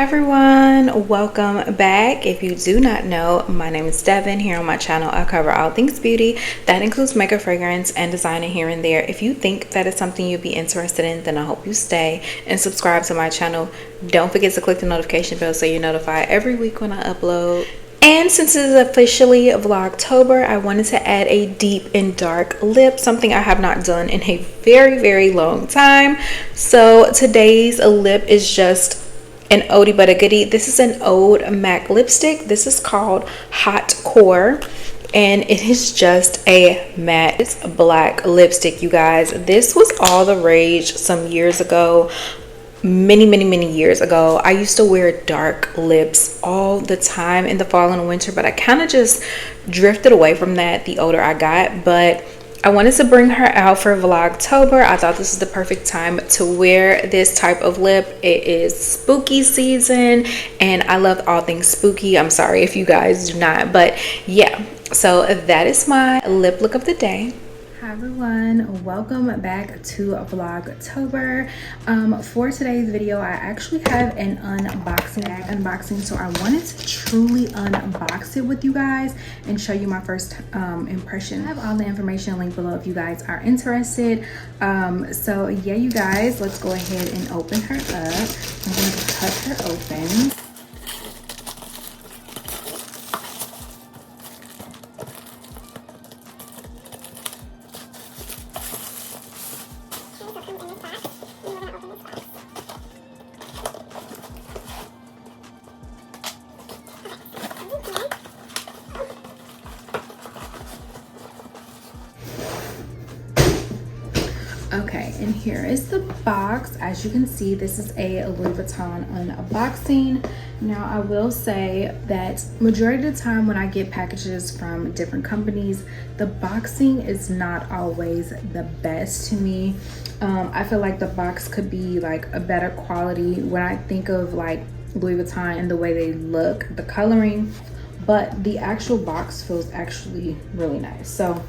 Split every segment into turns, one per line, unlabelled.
Everyone, welcome back. If you do not know, my name is Devin. Here on my channel I cover all things beauty. That includes makeup, fragrance, and designing here and there. If you think that is something you'd be interested in, then I hope you stay and subscribe to my channel. Don't forget to click the notification bell so you're notified every week when I upload. And since it is officially Vlogtober, I wanted to add a deep and dark lip, something I have not done in a very long time. So today's lip is just an oldie but a goodie. This is an old MAC lipstick. This is called Hot Core, and it is just a matte black lipstick, you guys. This was all the rage some years ago. Many years ago. I used to wear dark lips all the time in the fall and winter, but I kind of just drifted away from that the older I got. But I wanted to bring her out for Vlogtober. I thought this is the perfect time to wear this type of lip. It is spooky season and I love all things spooky. I'm sorry if you guys do not, but yeah, so that is my lip look of the day. Hi everyone, welcome back to Vlogtober. For today's video, I actually have an unboxing, so I wanted to truly unbox it with you guys and show you my first impression. I have all the information linked below if you guys are interested. So yeah, you guys, let's go ahead and open her up. I'm going to cut her open. Okay, and here is the box. As you can see, this is a Louis Vuitton unboxing. Now, I will say that majority of the time when I get packages from different companies, the boxing is not always the best to me. I feel like the box could be like a better quality when I think of like Louis Vuitton and the way they look, the coloring, but the actual box feels actually really nice. So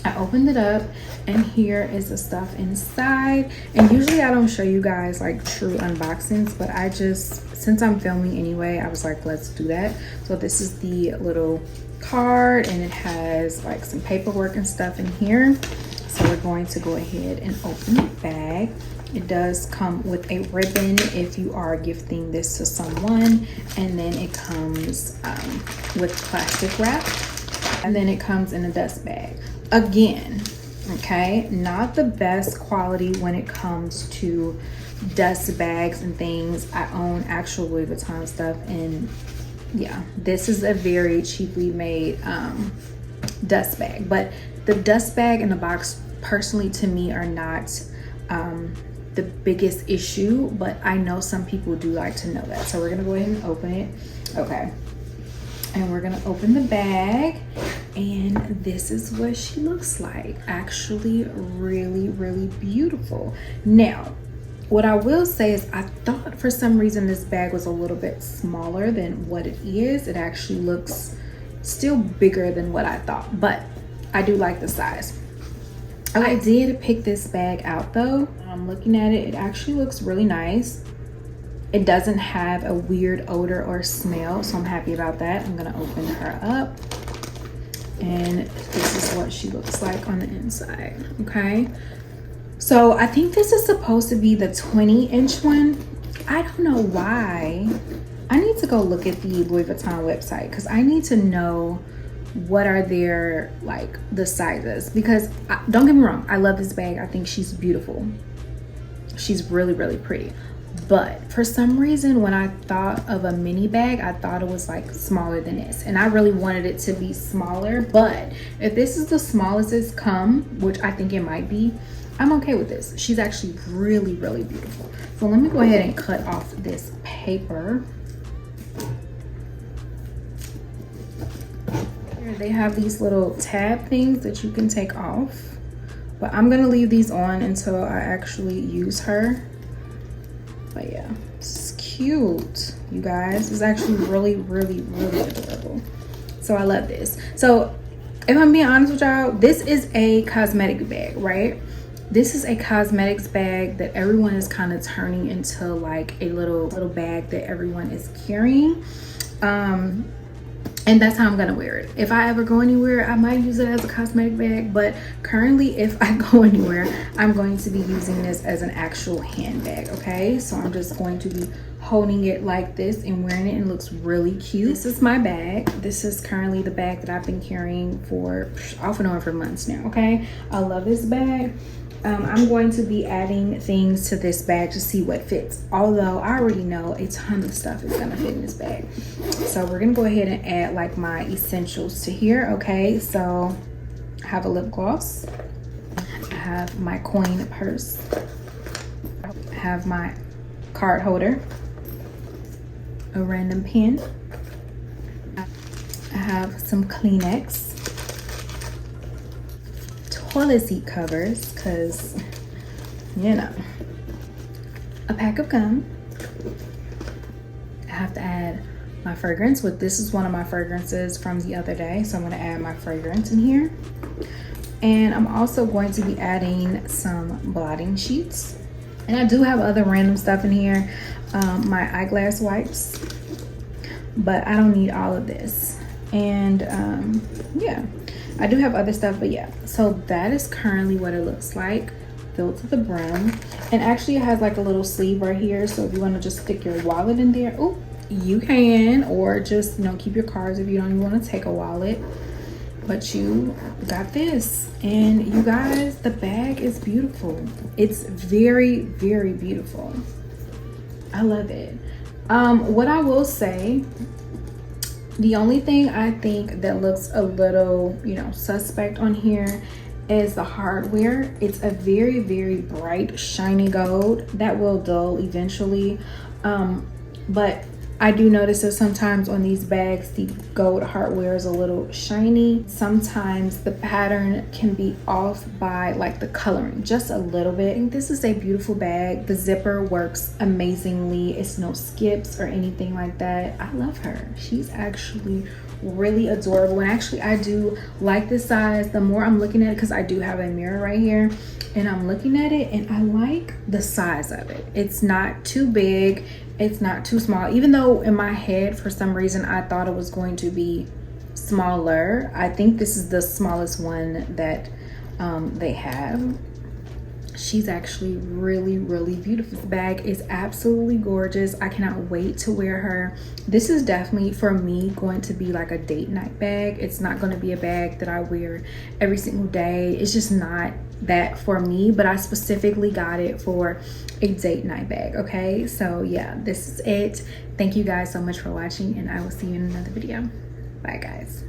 I opened it up and here is the stuff inside. And usually I don't show you guys like true unboxings, but I just, since I'm filming anyway, I was like, let's do that. So this is the little card and it has like some paperwork and stuff in here. So we're going to go ahead and open the bag. It does come with a ribbon if you are gifting this to someone, and then it comes with plastic wrap, and then it comes in a dust bag. Again, okay, not the best quality when it comes to dust bags and things. I own actual Louis Vuitton stuff, and yeah, this is a very cheaply made dust bag. But the dust bag and the box personally to me are not the biggest issue, but I know some people do like to know that. So we're gonna go ahead and open it. Okay, and we're gonna open the bag, and this is what she looks like. Actually really beautiful. Now, what I will say is I thought for some reason this bag was a little bit smaller than what it is. It actually looks still bigger than what I thought, but I do like the size. I did pick this bag out though. I'm looking at it, it actually looks really nice. It doesn't have a weird odor or smell, so I'm happy about that. I'm gonna open her up, and this is what she looks like on the inside. Okay, so I think this is supposed to be the 20-inch one. I don't know why. I need to go look at the Louis Vuitton website because I need to know what are their like the sizes, because don't get me wrong, I love this bag. I think she's beautiful. She's really pretty. But for some reason, when I thought of a mini bag, I thought it was like smaller than this, and I really wanted it to be smaller. But if this is the smallest it's come, which I think it might be, I'm okay with this. She's actually really beautiful. So let me go ahead and cut off this paper. Here they have these little tab things that you can take off, but I'm gonna leave these on until I actually use her. But yeah, it's cute, you guys. It's actually really adorable. So I love this. So if I'm being honest with y'all, this is a cosmetic bag, right? This is a cosmetics bag that everyone is kind of turning into like a little bag that everyone is carrying. And that's how I'm gonna wear it. If I ever go anywhere, I might use it as a cosmetic bag, but currently if I go anywhere, I'm going to be using this as an actual handbag, okay? So I'm just going to be holding it like this and wearing it, and it looks really cute. This is my bag. This is currently the bag that I've been carrying for off and on for months now, okay? I love this bag. I'm going to be adding things to this bag to see what fits, although I already know a ton of stuff is gonna fit in this bag. So we're gonna go ahead and add like my essentials to here, okay? So I have a lip gloss, I have my coin purse, I have my card holder, a random pen, I have some Kleenex, toilet seat covers, because you know, a pack of gum. I have to add my fragrance, with this is one of my fragrances from the other day, so I'm going to add my fragrance in here. And I'm also going to be adding some blotting sheets, and I do have other random stuff in here, my eyeglass wipes, but I don't need all of this. And yeah, I do have other stuff, but yeah. So that is currently what it looks like, filled to the brim. And actually it has like a little sleeve right here, so if you want to just stick your wallet in there, oh, you can, or just, you know, keep your cards if you don't even want to take a wallet. But you got this. And you guys, the bag is beautiful. It's very, very beautiful. I love it. What I will say, the only thing I think that looks a little, you know, suspect on here is the hardware. It's a very, very bright, shiny gold that will dull eventually. But I do notice that sometimes on these bags, the gold hardware is a little shiny. Sometimes the pattern can be off by like the coloring, just a little bit. I think this is a beautiful bag. The zipper works amazingly. It's no skips or anything like that. I love her. She's actually really adorable. And actually I do like this size. The more I'm looking at it, because I do have a mirror right here, and I'm looking at it, and I like the size of it. It's not too big, it's not too small, even though in my head for some reason I thought it was going to be smaller. I think this is the smallest one that they have. She's actually really, really beautiful. This bag is absolutely gorgeous. I cannot wait to wear her. This is definitely, for me, going to be like a date night bag. It's not going to be a bag that I wear every single day. It's just not that for me, but I specifically got it for a date night bag, okay? So yeah, this is it. Thank you guys so much for watching, and I will see you in another video. Bye guys.